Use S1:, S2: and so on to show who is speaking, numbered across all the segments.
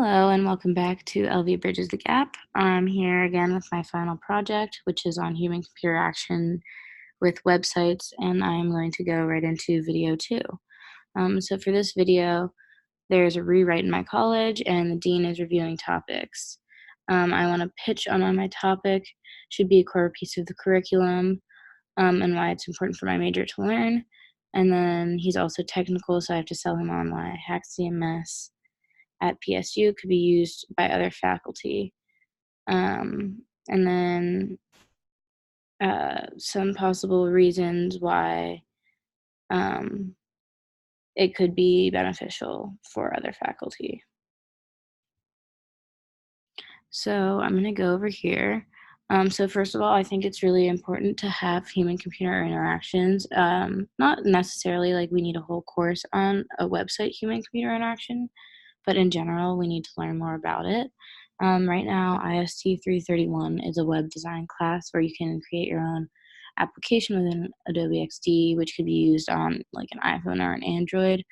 S1: Hello and welcome back to LV Bridges the Gap. I'm here again with my final project, which is on human-computer action with websites, and I'm going to go right into video two. So for this video, there's a rewrite in my college, and the dean is reviewing topics. I want to pitch on my topic, should be a core piece of the curriculum, and why it's important for my major to learn. And then he's also technical, so I have to sell him on why Hack CMS at PSU could be used by other faculty. And then some possible reasons why um, it could be beneficial for other faculty. So I'm going to go over here. So first of all, I think it's really important to have human-computer interactions. Not necessarily like we need a whole course on a website human-computer interaction, but in general, we need to learn more about it. Right now, IST 331 is a web design class where you can create your own application within Adobe XD, which could be used on like an iPhone or an Android.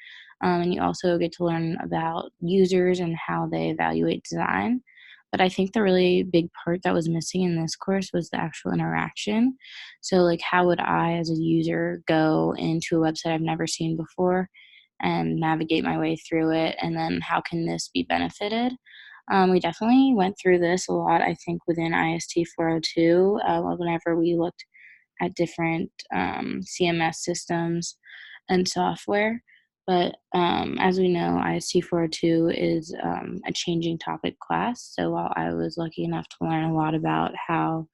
S1: And you also get to learn about users and how they evaluate design. But I think the really big part that was missing in this course was the actual interaction. So, like, how would I, as a user, go into a website I've never seen before and navigate my way through it? And then, how can this be benefited? We definitely went through this a lot, I think, within IST 402, whenever we looked at different CMS systems and software. But as we know, IST 402 is a changing topic class. So while I was lucky enough to learn a lot about how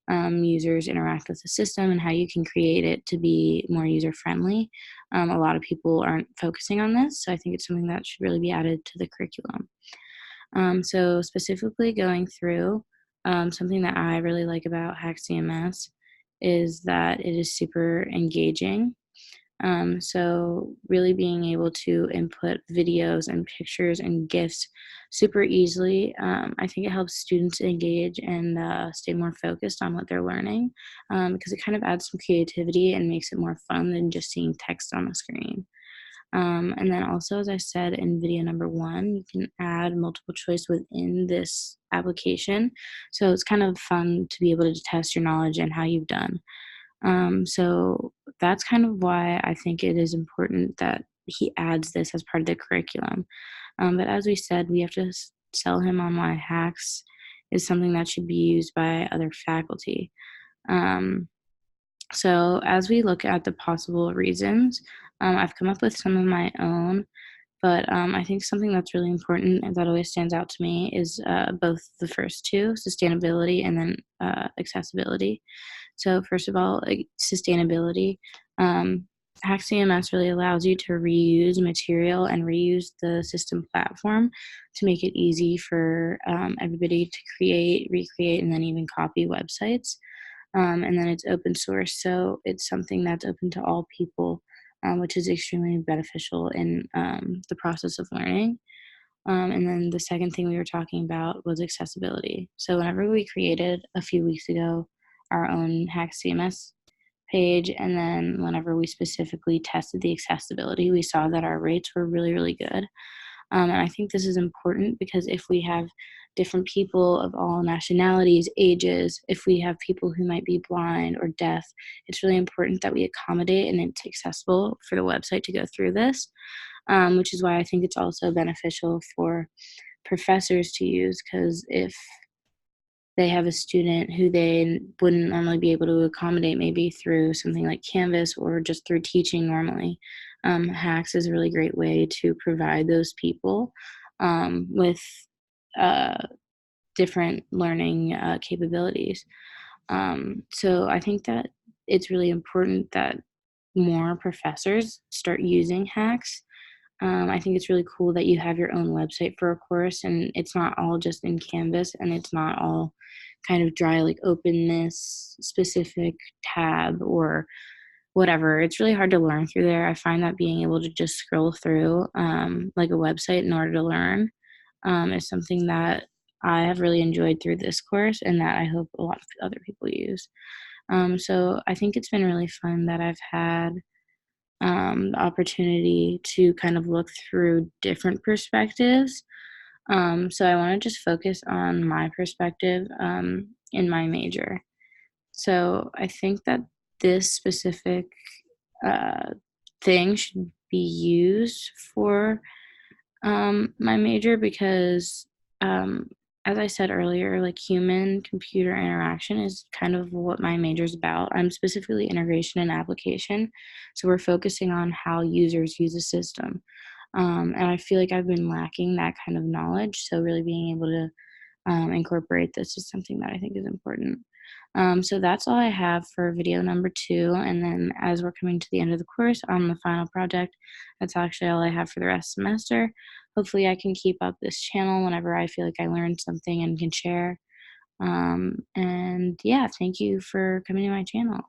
S1: users interact with the system and how you can create it to be more user friendly, a lot of people aren't focusing on this. So I think it's something that should really be added to the curriculum. So specifically going through, something that I really like about Hack CMS is that it is super engaging. So really being able to input videos and pictures and GIFs super easily, I think it helps students engage and stay more focused on what they're learning, because it kind of adds some creativity and makes it more fun than just seeing text on the screen. And then also, as I said in video number one, you can add multiple choice within this application. So it's kind of fun to be able to test your knowledge and how you've done. So that's kind of why I think it is important that he adds this as part of the curriculum. But as we said, we have to sell him on why hacks is something that should be used by other faculty. Um, so as we look at the possible reasons, I've come up with some of my own, but I think something that's really important and that always stands out to me is both the first two, sustainability and then accessibility. So first of all, like sustainability. Hack CMS really allows you to reuse material and reuse the system platform to make it easy for everybody to create, recreate, and then even copy websites. And then it's open source, so it's something that's open to all people, which is extremely beneficial in the process of learning. And then the second thing we were talking about was accessibility. So whenever we created a few weeks ago our own Hack CMS page, and then whenever we specifically tested the accessibility, we saw that our rates were really, really good. And I think this is important because if we have different people of all nationalities, ages, if we have people who might be blind or deaf, it's really important that we accommodate and it's accessible for the website to go through this, which is why I think it's also beneficial for professors to use, because if they have a student who they wouldn't normally be able to accommodate, maybe through something like Canvas or just through teaching normally, Hacks is a really great way to provide those people with uh, different learning capabilities. So I think that it's really important that more professors start using Hacks. I think it's really cool that you have your own website for a course and it's not all just in Canvas and it's not all kind of dry, like open this specific tab or whatever. It's really hard to learn through there. I find that being able to just scroll through like a website in order to learn is something that I have really enjoyed through this course and that I hope a lot of other people use. So I think it's been really fun that I've had the opportunity to kind of look through different perspectives So I want to just focus on my perspective in my major. So I think that this specific uh, thing should be used for my major because, um, as I said earlier, like human computer interaction is kind of what my major is about. I'm specifically integration and application. So we're focusing on how users use a system. And I feel like I've been lacking that kind of knowledge. So really being able to incorporate this is something that I think is important. So that's all I have for video number two. And then as we're coming to the end of the course on the final project, that's actually all I have for the rest of the semester. Hopefully, I can keep up this channel whenever I feel like I learned something and can share. And yeah, thank you for coming to my channel.